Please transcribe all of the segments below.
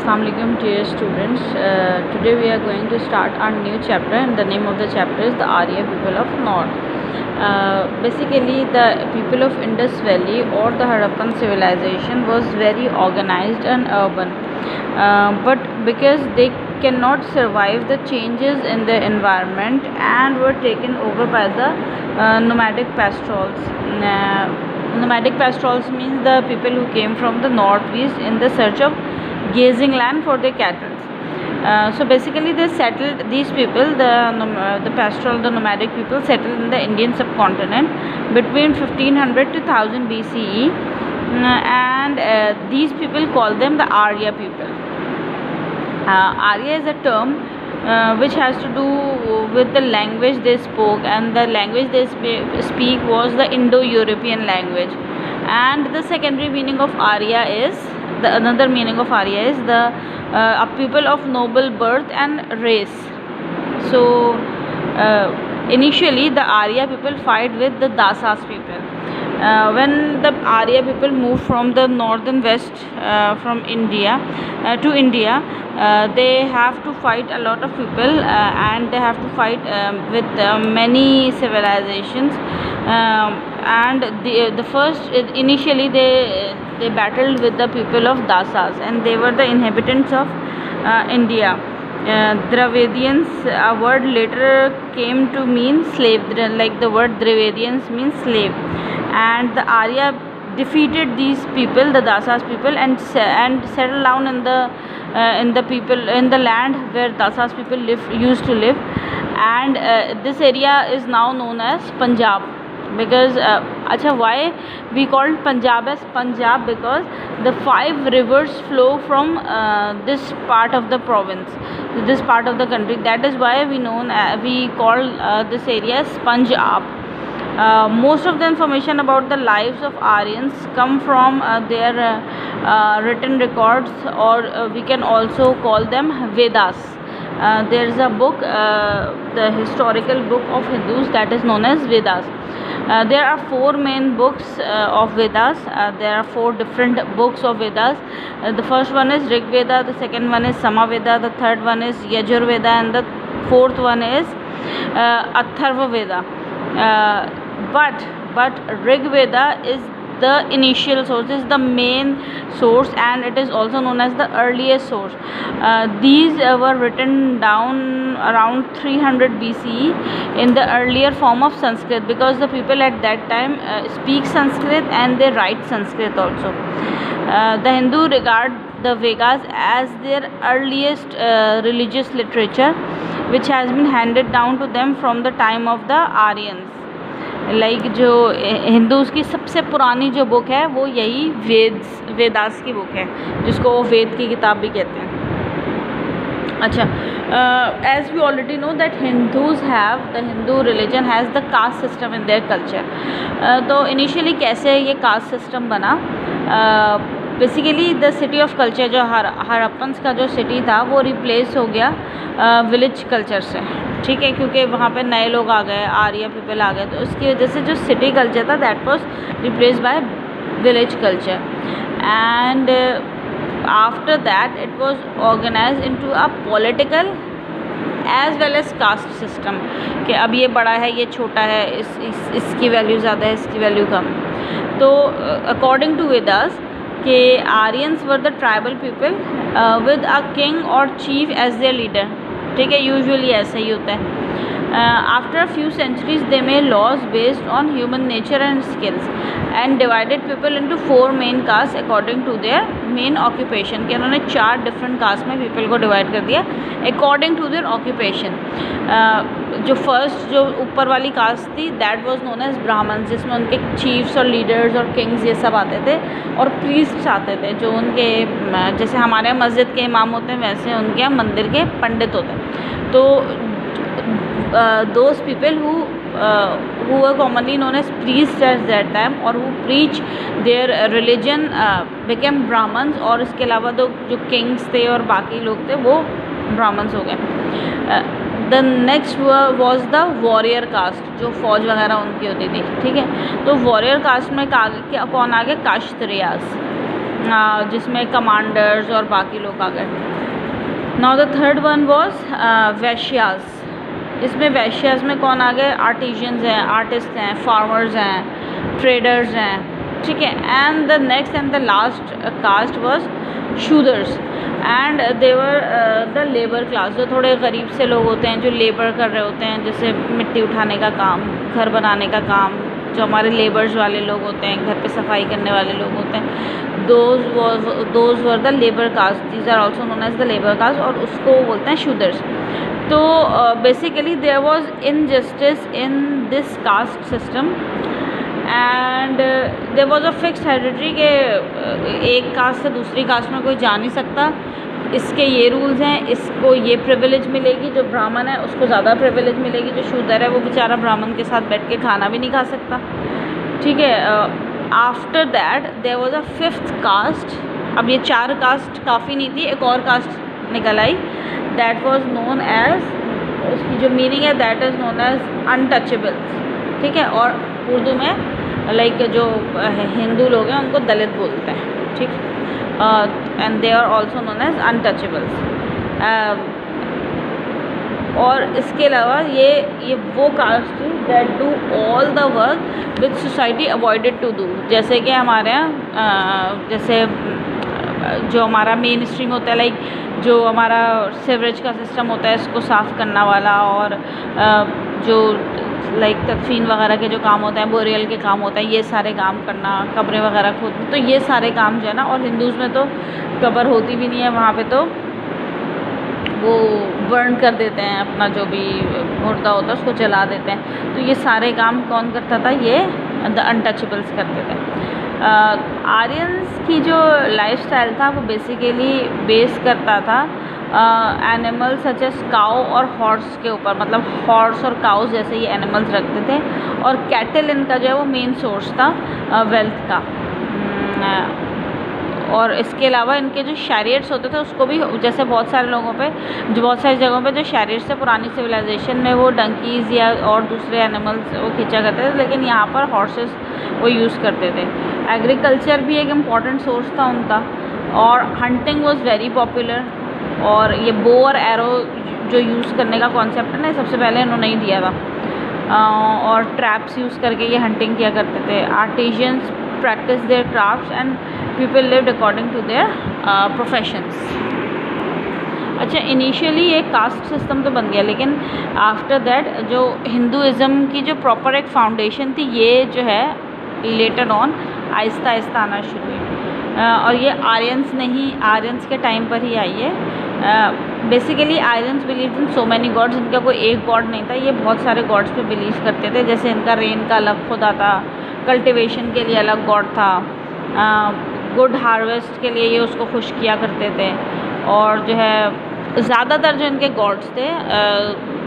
Assalamualaikum dear students. Today we are going to start our new chapter, and the name of the chapter is the Arya people of North. Basically, the people of Indus Valley or the Harappan civilization was very organized and urban, but because they cannot survive the changes in the environment and were taken over by the nomadic pastorals. Nomadic pastorals means the people who came from the northeast in the search of grazing land for their cattle. So basically they settled, these people, the pastoral, the nomadic people settled in the Indian subcontinent between 1500 to 1000 BCE, and these people call them the Arya people. Arya is a term which has to do with the language they spoke, and the language they speak was the Indo-European language. And the secondary meaning of Arya is another meaning of Arya is a people of noble birth and race. So initially the Arya people fight with the Dasas people. When the Arya people moved from the northern west from India to India, they have to fight a lot of people, and they have to fight with many civilizations, and the first initially they battled with the people of Dasas, and they were the inhabitants of India. Dravidians, a word later came to mean slave, like the word Dravidians means slave, and the Arya defeated these people, the Dasas people, and settled down in the land where Dasas people used to live, and this area is now known as Punjab. Because why we called Punjab as Punjab? Because the 5 rivers flow from this part of the province, this part of the country. That is why we call this area as Punjab. Most of the information about the lives of Aryans come from their written records, or we can also call them Vedas. There is a book, the historical book of Hindus, that is known as Vedas. There are 4 main books of Vedas. There are 4 different books of Vedas. The first one is Rig Veda, the second one is Samaveda, the third one is Yajur Veda, and the fourth one is Atharva Veda. But Rig Veda is the initial source, is the main source, and it is also known as the earliest source. These were written down around 300 BCE in the earlier form of Sanskrit, because the people at that time speak Sanskrit and they write Sanskrit also. The Hindu regard the Vedas as their earliest religious literature, which has been handed down to them from the time of the Aryans. Like जो Hindus की सबसे पुरानी जो book है वो यही वेदास की book है, जिसको वो वेद की किताब भी कहते हैं. अच्छा, as we already know that Hindus have, the Hindu religion has the caste system in their culture. तो इनिशियली कैसे ये कास्ट सिस्टम बना? Basically the city of culture, जो हरप्पन्स का जो सिटी था वो रिप्लेस हो गया विलेज कल्चर से. ठीक है, क्योंकि वहाँ पे नए लोग आ गए, आर्या पीपल आ गए, तो उसकी वजह से जो सिटी कल्चर था that was replaced by village culture. And after that it was organised into a political as well as caste system, कि अब ये बड़ा है, ये छोटा है, इसकी वैल्यू ज़्यादा है, इसकी वैल्यू कम. तो अकॉर्डिंग टू वेदास के Aryans were the tribal people with a king और चीफ एज देयर लीडर. ठीक है, यूजुअली ऐसा ही होता है. After a few centuries they made laws based on human nature and skills and divided people into 4 main caste according to their main occupation. कि उन्होंने 4 different caste में people को डिवाइड कर दिया अकॉर्डिंग टू देयर ऑक्यूपेशन. जो first जो ऊपर वाली कास्ट थी that was known as Brahmins, जिसमें उनके चीफ्स और लीडर्स और किंग्स ये सब आते थे, और प्रीस्ट्स आते थे, जो उनके जैसे हमारे यहाँ मस्जिद के इमाम होते हैं वैसे उनके यहाँ मंदिर के पंडित होते हैं. तो those people who were commonly known as priests at that time, or who preach their religion became Brahmins. और इसके अलावा जो kings थे और बाकी लोग थे वो Brahmins हो गए. The next was the warrior caste, जो फौज वगैरह उनकी होती थी. ठीक है, तो वॉरियर कास्ट में कौन आ गया? काश्तरियास. जिसमें कमांडर्स और बाकी लोग आ गए। Now the third one was Vaishyas. इसमें वैश्यास में कौन आ गए? आर्टिजन्स हैं, आर्टिस्ट हैं, फार्मर्स हैं, ट्रेडर्स हैं, ठीक है। And the next and the last caste was Shudras and they were the labour class, जो थोड़े गरीब से लोग होते हैं, जो लेबर कर रहे होते हैं, जैसे मिट्टी उठाने का काम, घर बनाने का काम, जो हमारे लेबर्स वाले लोग होते हैं, घर पे सफाई करने वाले लोग होते हैं, those were the labour caste, these are also known as the labour caste, और उसको बोलते हैं शूदर्स। तो basically there was injustice in this caste system and there was a fixed heredity के एक कास्ट से दूसरी कास्ट में कोई जा नहीं सकता, इसके ये रूल्स हैं, इसको ये प्रिविलेज मिलेगी, जो ब्राह्मण है उसको ज़्यादा प्रिविलेज मिलेगी, जो शूद्र है वो बेचारा ब्राह्मण के साथ बैठ के खाना भी नहीं खा सकता, ठीक है। After that there was a fifth caste. अब ये 4 कास्ट काफ़ी नहीं थी, एक और कास्ट निकल आई, दैट वॉज नोन एज, उसकी जो मीनिंग है that is known as untouchables, ठीक है। और उर्दू में लाइक जो हिंदू लोग हैं उनको दलित बोलते हैं, ठीक। And they are also known as untouchables. और इसके अलावा ये वो कास्ट थी that do all the work which society avoided to do. जैसे कि हमारे यहाँ जैसे जो हमारा मेन स्ट्रीम होता है, लाइक जो हमारा सीवरेज का सिस्टम होता है इसको साफ़ करना वाला, और जो लाइक तदफीन वगैरह के जो काम होते हैं, बोरियल के काम होते हैं, ये सारे काम करना, कब्रें वगैरह खोदना, तो ये सारे काम जो है ना, और हिंदूज़ में तो कब्र होती भी नहीं है, वहाँ पे तो वो बर्न कर देते हैं, अपना जो भी मुर्दा होता है उसको जला देते हैं। तो ये सारे काम कौन करता था? ये द अनटचेबल्स करते थे। आर्यंस की जो लाइफस्टाइल था वो बेसिकली बेस करता था एनिमल्स सच एज काउ और हॉर्स के ऊपर, मतलब हॉर्स और काउस जैसे ये एनिमल्स रखते थे, और कैटल इनका जो है वो मेन सोर्स था वेल्थ का। और इसके अलावा इनके जो शैरियट्स होते थे उसको भी, जैसे बहुत सारे लोगों पे, जो बहुत सारी जगहों पे जो शैरियट्स थे पुरानी सिविलाइजेशन में, वो डंकीज़ या और दूसरे एनिमल्स वो खींचा करते थे, लेकिन यहाँ पर हॉर्सेस वो यूज़ करते थे। एग्रीकल्चर भी एक इम्पॉर्टेंट सोर्स था उनका, और हंटिंग वॉज वेरी पॉपुलर। और ये बो और एरो जो यूज़ करने का कॉन्सेप्ट है ना, सबसे पहले इन्होंने ही दिया था। और ट्रैप्स यूज़ करके ये हंटिंग किया करते थे। Artisans practise their crafts and people lived according to their professions. अच्छा, इनिशियली ये कास्ट सिस्टम तो बन गया, लेकिन आफ्टर दैट जो हिंदुज़म की जो प्रॉपर एक फाउंडेशन थी, ये जो है लेटर ऑन आहिस्ता आहिस्ता आना शुरू हुई। और ये आर्यंस नहीं, आर्यंस के टाइम पर ही आई है। Basically Aryans believe in so many gods, इनका कोई एक गॉड नहीं था, ये बहुत सारे गॉड्स पे बिलीव करते थे। जैसे इनका रेन का अलग खुदा था, कल्टिवेशन के लिए अलग गॉड था, गुड हार्वेस्ट के लिए ये उसको खुश किया करते थे। और जो है ज़्यादातर जो इनके गॉड्स थे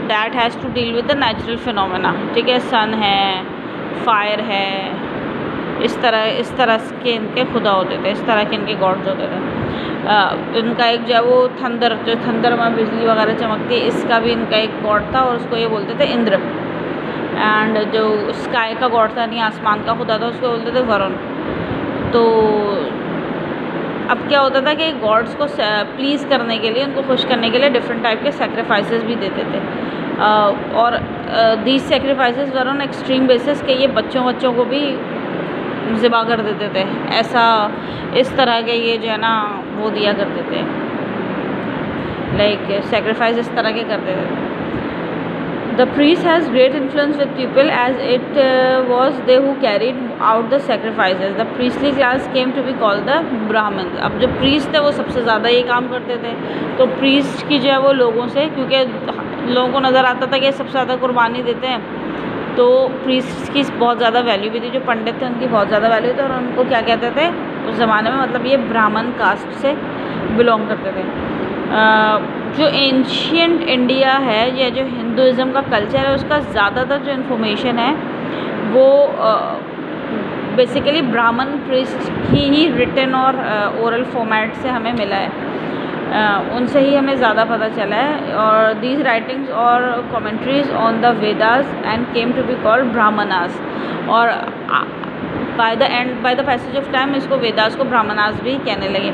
that has to deal with the natural phenomena, ठीक है। सन है, फायर है, इस तरह के इनके खुदा होते थे, इस तरह के इनके गॉड्स होते थे। इनका एक जो है वो थंडर, जो थंडर में बिजली वगैरह चमकती है, इसका भी इनका एक गॉड था, और उसको ये बोलते थे इंद्र। एंड जो स्काई का गॉड था, यानी आसमान का खुदा था, उसको बोलते थे वरुण। तो अब क्या होता था कि गॉड्स को प्लीज़ करने के लिए, उनको खुश करने के लिए डिफरेंट टाइप के सेक्रीफाइसेस भी देते थे। और these sacrifices were on extreme basis के ये बच्चों को भी ज़िबा कर देते थे, ऐसा इस तरह के ये जो है ना वो दिया करते थे, लाइक सेक्रीफाइस इस तरह के करते थे। The priest has great influence with people as it was they who carried out the sacrifices. The priestly class came to be called the Brahmins. अब जो priest थे वो सबसे ज़्यादा ये काम करते थे, तो priest की जो है वो लोगों से, क्योंकि लोगों को नज़र आता था कि सबसे ज़्यादा कुर्बानी देते हैं, तो priest की बहुत ज़्यादा वैल्यू भी थी। जो पंडित थे उनकी बहुत ज़्यादा वैल्यू थी, और उनको क्या कहते थे उस ज़माने में, मतलब ये ब्राह्मण कास्ट से बिलोंग करते थे। जो एंशियंट इंडिया है या जो हिंदुज़म का कल्चर है, उसका ज़्यादातर जो इन्फॉर्मेशन है वो बेसिकली ब्राह्मण प्रीस्ट की ही रिटन और ओरल फॉर्मेट से हमें मिला है, उनसे ही हमें ज़्यादा पता चला है। और दीज राइटिंग्स और commentaries on the Vedas and came to be called Brahmanas. और by the passage of time इसको वेदास को ब्राह्मणास भी कहने लगे।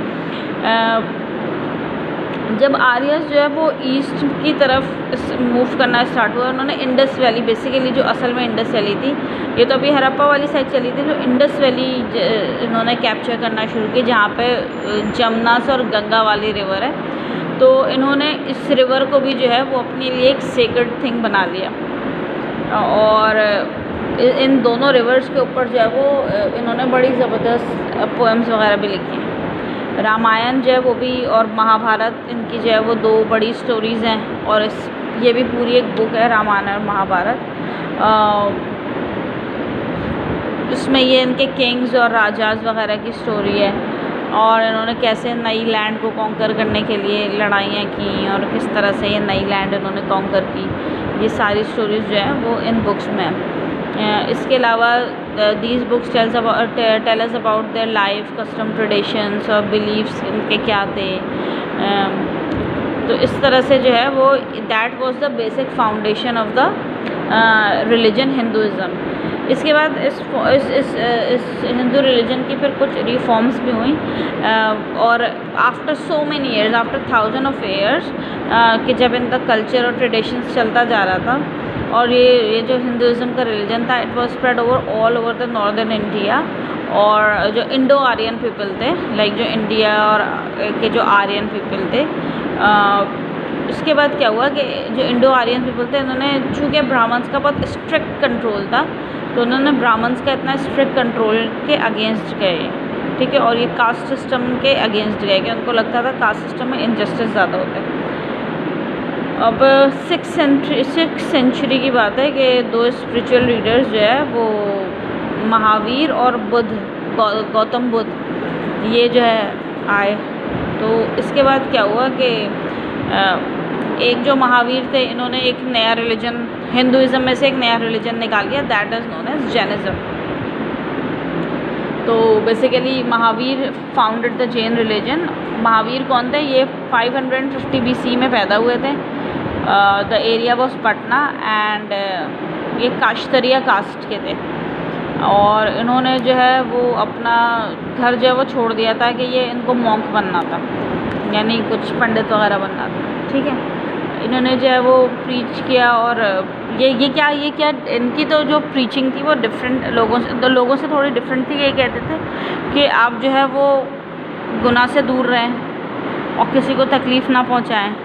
जब आर्यस जो है वो ईस्ट की तरफ मूव करना स्टार्ट हुआ, उन्होंने इंडस वैली, बेसिकली जो असल में इंडस वैली थी, ये तो अभी हड़प्पा वाली साइड चली थी, जो इंडस वैली इन्होंने कैप्चर करना शुरू की, जहाँ पे जमुनास और गंगा वाली रिवर है। तो इन्होंने इस रिवर को भी जो है वो अपने लिए एक सेक्रेड थिंग बना लिया, और इन दोनों रिवर्स के ऊपर जो है वो इन्होंने बड़ी ज़बरदस्त पोएम्स वगैरह भी लिखी हैं। रामायण जो है वो भी और महाभारत, इनकी जो है वो दो बड़ी स्टोरीज़ हैं, और ये भी पूरी एक बुक है रामायण और महाभारत। इसमें ये इनके किंग्स और राजाज वगैरह की स्टोरी है, और इन्होंने कैसे नई लैंड को कॉन्कर करने के लिए लड़ाइयाँ की और किस तरह से ये नई लैंड इन्होंने कॉन्कर की, ये सारी स्टोरीज़ जो हैं वो इन बुक्स में हैं। इसके अलावा these books tell us about their life, custom, traditions और बिलीव्स इनके क्या थे। तो इस तरह से जो है वो that was the basic foundation of the religion Hinduism. इसके बाद इस हिंदू रिलीजन की फिर कुछ रिफॉर्म्स भी हुई, और after so many years, after 1000 of years, कि जब इनका कल्चर और ट्रेडिशंस चलता जा रहा था, और ये जो हिंदुज़म का रिलीजन था, it was spread over all over the northern India. और जो इंडो आर्यन पीपल थे, लाइक जो इंडिया और के जो आर्यन पीपल थे, उसके बाद क्या हुआ कि जो इंडो आर्यन पीपल थे, इन्होंने, चूँकि ब्राह्मण्स का बहुत स्ट्रिक्ट कंट्रोल था, तो उन्होंने ब्राह्मण्स का इतना स्ट्रिक्ट कंट्रोल के अगेंस्ट गए, ठीक है, और ये कास्ट सिस्टम के अगेंस्ट गए, कि उनको लगता था कास्ट सिस्टम में इनजस्टिस ज़्यादा होता है। अब 6th सेंचुरी की बात है कि दो स्पिरिचुअल लीडर्स जो है वो महावीर और बुद्ध, गौतम बुद्ध, ये जो है आए। तो इसके बाद क्या हुआ कि एक जो महावीर थे, इन्होंने एक नया रिलीजन, हिंदुज़म में से एक नया रिलीजन निकाल दिया, that is known as Jainism. तो basically Mahavira founded the Jain religion. Mahavira कौन थे? ये 550 BC में पैदा हुए थे। The area was Patna, and ये काश्तरिया कास्ट के थे, और इन्होंने जो है वो अपना घर जो है वो छोड़ दिया था कि ये इनको मॉन्क बनना था, यानी कुछ पंडित वगैरह बनना था, ठीक है। इन्होंने जो है वो प्रीच किया, और ये क्या इनकी तो जो प्रीचिंग थी वो डिफरेंट लोगों से थोड़ी डिफरेंट थी। ये कहते थे कि आप जो है वो गुनाह से दूर रहें और किसी को तकलीफ़ ना पहुंचाएं,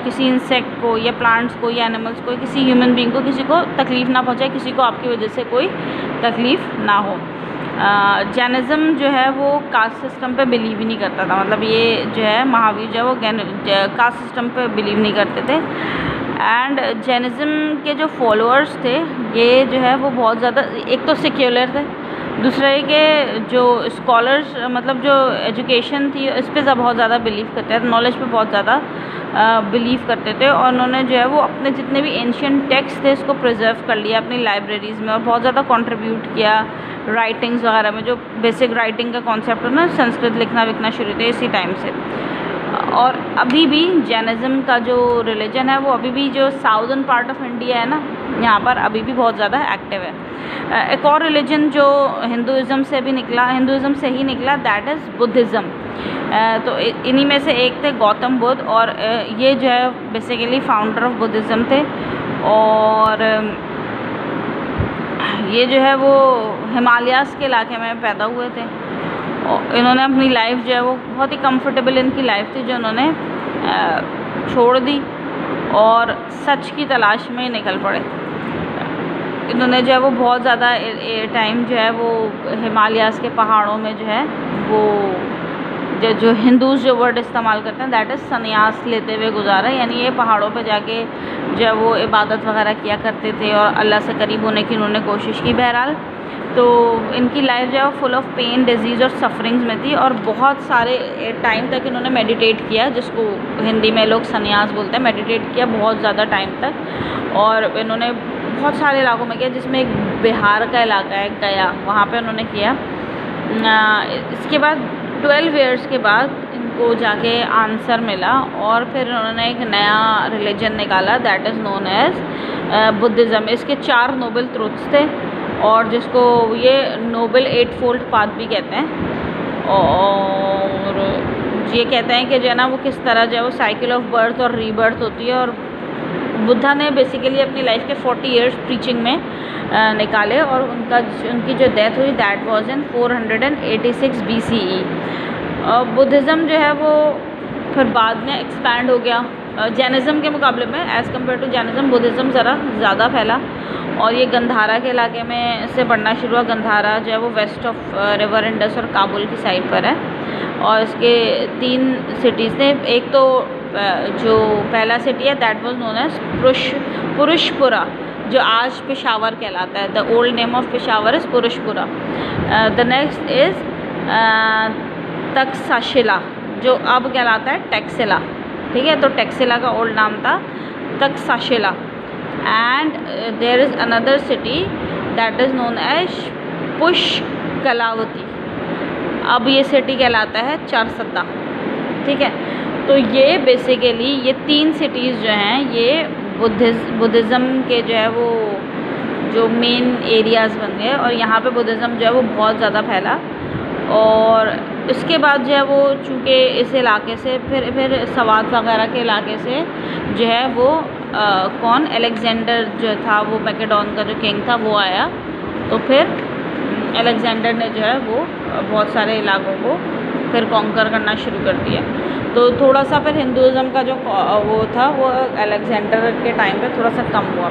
किसी इंसेक्ट को या प्लांट्स को या एनिमल्स को, किसी ह्यूमन बीइंग को किसी को तकलीफ़ ना पहुंचाए, किसी को आपकी वजह से कोई तकलीफ़ ना हो। जैनिज़्म जो है वो कास्ट सिस्टम पे बिलीव ही नहीं करता था, मतलब ये जो है महावीर जो है वो कास्ट सिस्टम पे बिलीव नहीं करते थे। एंड जैनिज़्म के जो फॉलोअर्स थे, ये जो है वो बहुत ज़्यादा, एक तो सेक्युलर थे, दूसरा है कि जो स्कॉलर्स, मतलब जो एजुकेशन थी इस पे बहुत ज़्यादा बिलीव करते थे, नॉलेज पे बहुत ज़्यादा बिलीव करते थे, और उन्होंने जो है वो अपने जितने भी एंशिएंट टेक्स्ट थे इसको प्रिजर्व कर लिया अपनी लाइब्रेरीज़ में, और बहुत ज़्यादा कंट्रीब्यूट किया राइटिंग्स वगैरह में। जो बेसिक राइटिंग का कॉन्सेप्ट है ना, संस्कृत लिखना विखना शुरू थे इसी टाइम से। और अभी भी जैनिज़्म का जो रिलीजन है वो अभी भी जो साउदर्न पार्ट ऑफ इंडिया है ना, यहाँ पर अभी भी बहुत ज़्यादा एक्टिव है। एक और रिलीजन जो हिंदुज़म से ही निकला, दैट इज़ बुद्धिज़्म। तो इन्हीं में से एक थे गौतम बुद्ध, और ये जो है बेसिकली फाउंडर ऑफ बुद्धिज़्म थे, और ये जो है वो हिमालयाज़ के इलाके में पैदा हुए थे, और इन्होंने अपनी लाइफ जो है वो बहुत ही कंफर्टेबल इनकी लाइफ थी, जो इन्होंने छोड़ दी और सच की तलाश में निकल पड़े। इन्होंने जो है वो बहुत ज़्यादा टाइम जो है वो हिमालयाज़ के पहाड़ों में जो है वो जो हिंदूज़ जो वर्ड इस्तेमाल करते हैं, दैट इज़ संन्यास लेते हुए गुजारा, यानी ये पहाड़ों पे जाके जो है वो इबादत वगैरह किया करते थे और अल्लाह से करीब होने की इन्होंने कोशिश की। बहरहाल तो इनकी लाइफ जो है वो फुल ऑफ पेन, डिजीज़ और सफरिंग्स में थी, और बहुत सारे टाइम तक इन्होंने मेडिटेट किया, जिसको हिंदी में लोग संन्यास बोलते हैं। मेडिटेट किया बहुत ज़्यादा टाइम तक, और इन्होंने बहुत सारे इलाकों में किया, जिसमें एक बिहार का इलाका है गया, वहाँ पे उन्होंने किया। इसके बाद 12 ईयर्स के बाद इनको जाके आंसर मिला, और फिर उन्होंने एक नया रिलीजन निकाला, that is known as Buddhism. इसके 4 नोबल ट्रुथ्स थे, और जिसको ये नोबल एट फोल्ड पाथ भी कहते हैं। और ये कहते हैं कि जो है ना वो किस तरह जो है वो साइकिल ऑफ बर्थ और रीबर्थ होती है। और बुद्धा ने बेसिकली अपनी लाइफ के 40 इयर्स प्रीचिंग में निकाले और उनकी जो डेथ हुई that was in 486 BCE। Buddhism जो है वो फिर बाद में एक्सपैंड हो गया जैनिज़्म के मुकाबले में। As compare to Jainism Buddhism ज़रा ज़्यादा फैला और ये गंधारा के इलाके में से बढ़ना शुरू हुआ। गंधारा जो है वो वेस्ट ऑफ रिवर इंडस और काबुल की साइड पर है। और इसके 3 सिटीज़ थे। एक तो जो पहला सिटी है that was known as Purushapura, जो आज पेशावर कहलाता है। The old name of Peshawar is Purushapura. The next is Takshashila, जो अब कहलाता है टैक्सिला। ठीक है, तो टैक्सिला का ओल्ड नाम था Takshashila. And there is another city that is known as Pushkalavati. अब ये सिटी कहलाता है चारसत्ता। ठीक है, तो ये बेसिकली ये 3 सिटीज़ जो हैं ये बुद्धिज़्म के जो है वो जो मेन एरियाज़ बन गए और यहाँ पे बुद्धिज़्म जो है वो बहुत ज़्यादा फैला। और इसके बाद जो है वो चूँकि इस इलाके से फिर सवात वगैरह के इलाके से जो है वो कौन अलेक्जेंडर जो था वो मैकेडोन का जो किंग था वो आया। तो फिर अलेक्जेंडर ने जो है वो बहुत सारे इलाकों को फिर कॉन्कर करना शुरू कर दिया। तो थोड़ा सा फिर हिंदुज़्म का जो वो था वो अलेक्जेंडर के टाइम पे थोड़ा सा कम हुआ।